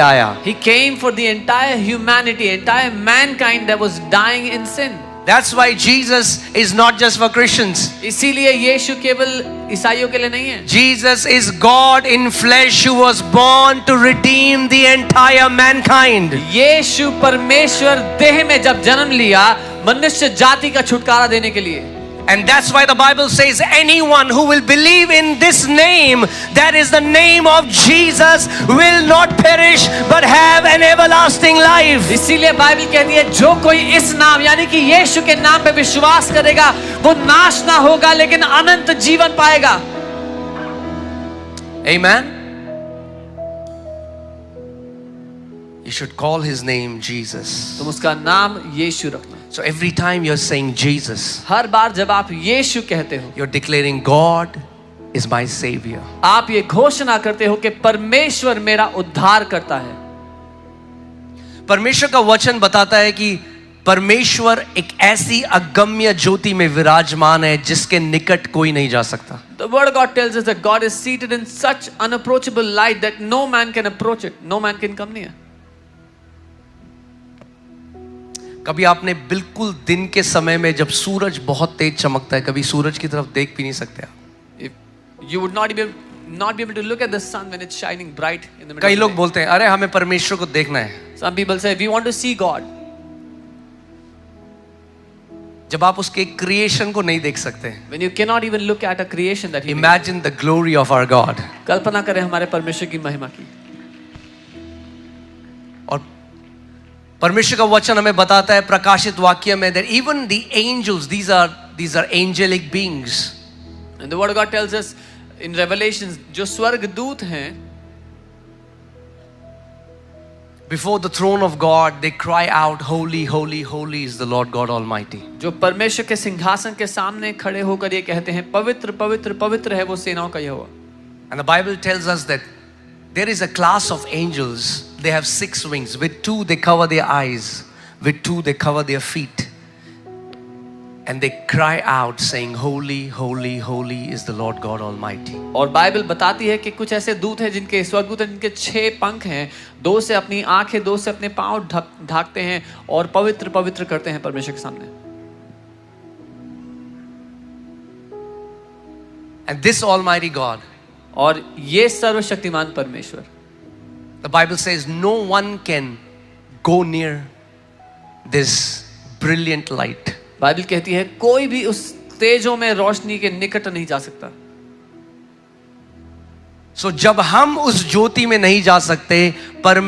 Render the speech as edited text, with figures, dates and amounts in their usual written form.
आया। He came for the entire humanity, entire mankind that was dying in sin. That's why Jesus is not just for Christians. इसीलिए यीशु केवल ईसाइयों के लिए नहीं है. Jesus is God in flesh who was born to redeem the entire mankind. यीशु परमेश्वर देह में जब जन्म लिया मनुष्य जाति का छुटकारा देने के लिए. And that's why the Bible says anyone who will believe in this name, that is the name of Jesus, will not perish but have an everlasting life. इसीलिए बाइबल कहती है जो कोई इस नाम यानी कि यीशु के नाम पे विश्वास करेगा वो नाश ना होगा लेकिन अनंत जीवन पाएगा. Amen. You should call his name Jesus. तुम उसका नाम यीशु रखना. So every time you're saying Jesus, हर बार जब आप यीशु कहते हो you're declaring God is my savior. आप ये घोषणा करते हो कि परमेश्वर मेरा उद्धार करता है. परमेश्वर का वचन बताता है कि परमेश्वर एक ऐसी अगम्य ज्योति में विराजमान है जिसके निकट कोई नहीं जा सकता. The word of God tells us that God is seated in such unapproachable light that no man can approach it. No man can come near. कभी आपने बिल्कुल दिन के समय में जब सूरज बहुत तेज चमकता है कभी सूरज की तरफ देख भी नहीं सकते आप. You would not be able to look at the sun when it's shining bright in the middle. कई of the लोग day. बोलते हैं अरे हमें परमेश्वर को देखना है. Some people say we want to see God. जब आप उसके क्रिएशन को नहीं देख सकते, When you cannot even look at a creation that He made. imagine the glory of our God. कल्पना करें हमारे परमेश्वर की महिमा की. और परमेश्वर का वचन हमें बताता है प्रकाशित वाक्य में that even the angels, these are angelic beings. And the word of God tells us in Revelations जो स्वर्गदूत हैं Before the throne of God, they cry out, "Holy, holy, holy is the Lord God Almighty." जो परमेश्वर के सिंहासन के सामने खड़े होकर ये कहते हैं पवित्र पवित्र पवित्र है वो सेनाओं का यहोवा. And the Bible tells us that there is a class of angels. They have 6 wings. With 2 they cover their eyes. With 2 they cover their feet. And they cry out saying, "Holy, holy, holy is the Lord God Almighty." और Bible बताती है कि कुछ ऐसे दूत हैं जिनके स्वर्गदूत हैं जिनके 6 पंख हैं. 2 से अपनी आंखें 2 से अपने पांव ढाकते हैं और पवित्र पवित्र करते हैं परमेश्वर के सामने. And this Almighty God, और ये सर्वशक्तिमान परमेश्वर, the Bible says no one can go near this brilliant light. Bible कहती है कोई भी उस तेजों में रोशनी के निकट नहीं जा सकता. So जब हम उस ज्योति में नहीं जा सकते पर